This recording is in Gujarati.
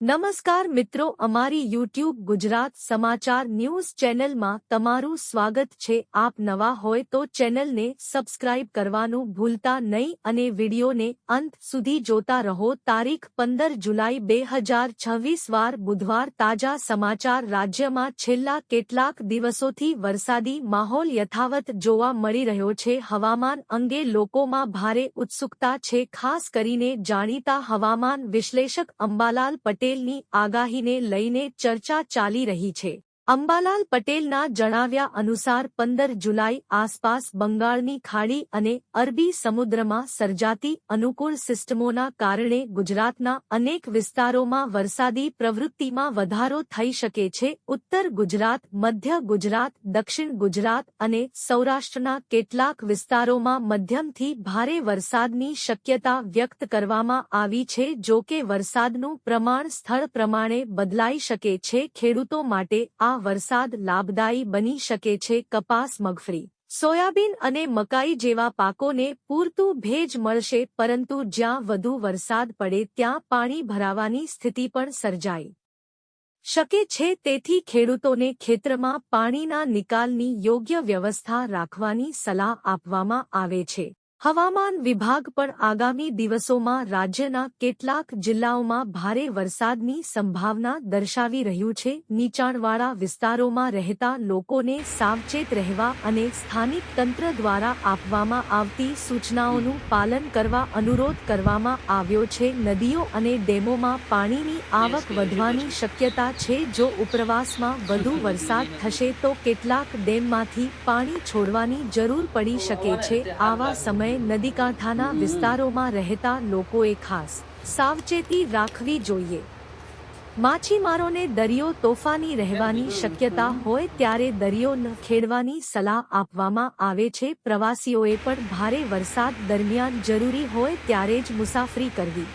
નમસ્કાર મિત્રો, અમારી યુટ્યુબ ગુજરાત સમાચાર ન્યૂઝ ચેનલમાં તમારું સ્વાગત છે। આપ નવા હોય તો ચેનલને સબસ્ક્રાઇબ કરવાનું ભૂલતા નહીં અને વિડીયોને અંત સુધી જોતા રહો। તારીખ 15 જુલાઈ 2026 વાર બુધવાર। તાજા સમાચાર। રાજ્યમાં છેલ્લા કેટલાક દિવસોથી વરસાદી માહોલ યથાવત જોવા મળી રહ્યો છે। હવામાન અંગે લોકોમાં ભારે ઉત્સુકતા છે। ખાસ કરીને જાણીતા હવામાન વિશ્લેષક અંબાલાલ પટેલની આગાહીને લઈને ચર્ચા ચાલી રહી છે। અંબાલાલ પટેલના જણાવ્યા અનુસાર 15 જુલાઈ આસપાસ બંગાળની ખાડી અને અરબી સમુદ્રમાં સર્જાતી અનુકૂળ સિસ્ટમોના કારણે ગુજરાતના અનેક વિસ્તારોમાં વરસાદી પ્રવૃત્તિમાં વધારો થઈ શકે છે। ઉત્તર ગુજરાત, મધ્ય ગુજરાત, દક્ષિણ ગુજરાત અને સૌરાષ્ટ્રના કેટલાક વિસ્તારોમાં મધ્યમથી ભારે વરસાદની શક્યતા વ્યક્ત કરવામાં આવી છે। જો કે વરસાદનું પ્રમાણ સ્થળ પ્રમાણે બદલાઈ શકે છે। ખેડૂતો માટે આ વરસાદ લાભદાયી બની શકે છે। કપાસ, મગફળી, સોયાબીન અને મકાઈ જેવા પાકોને પૂરતું ભેજ મળશે, પરંતુ જ્યાં વધુ વરસાદ પડે ત્યાં પાણી ભરાવાની સ્થિતિ પણ સર્જાઈ શકે છે। તેથી ખેડૂતોને ખેતરમાં પાણીના નિકાલની યોગ્ય વ્યવસ્થા રાખવાની સલાહ આપવામાં આવે છે। હવામાન વિભાગ પણ આગામી દિવસોમાં રાજ્યના કેટલાક જિલ્લાઓમાં ભારે વરસાદની સંભાવના દર્શાવી રહ્યું છે। નીચાણવાળા વિસ્તારોમાં રહેતા લોકોને સાવચેત રહેવા અને સ્થાનિક તંત્ર દ્વારા આપવામાં આવતી સૂચનાઓનું પાલન કરવા અનુરોધ કરવામાં આવ્યો છે। નદીઓ અને ડેમોમાં પાણીની આવક વધવાની શક્યતા છે। જો ઉપરવાસમાં વધુ વરસાદ થશે તો કેટલાક ડેમમાંથી પાણી છોડવાની જરૂર પડી શકે છે। આવા સમયે નદીકાંઠાના વિસ્તારોમાં રહેતા લોકોએ ખાસ સાવચેતી રાખવી જોઈએ। માછીમારોને દરિયો તોફાની રહેવાની શક્યતા હોય ત્યારે દરિયો ન ખેડવાની સલાહ આપવામાં આવે છે। પ્રવાસીઓએ પણ ભારે વરસાદ દરમિયાન જરૂરી હોય ત્યારે જ મુસાફરી કરવી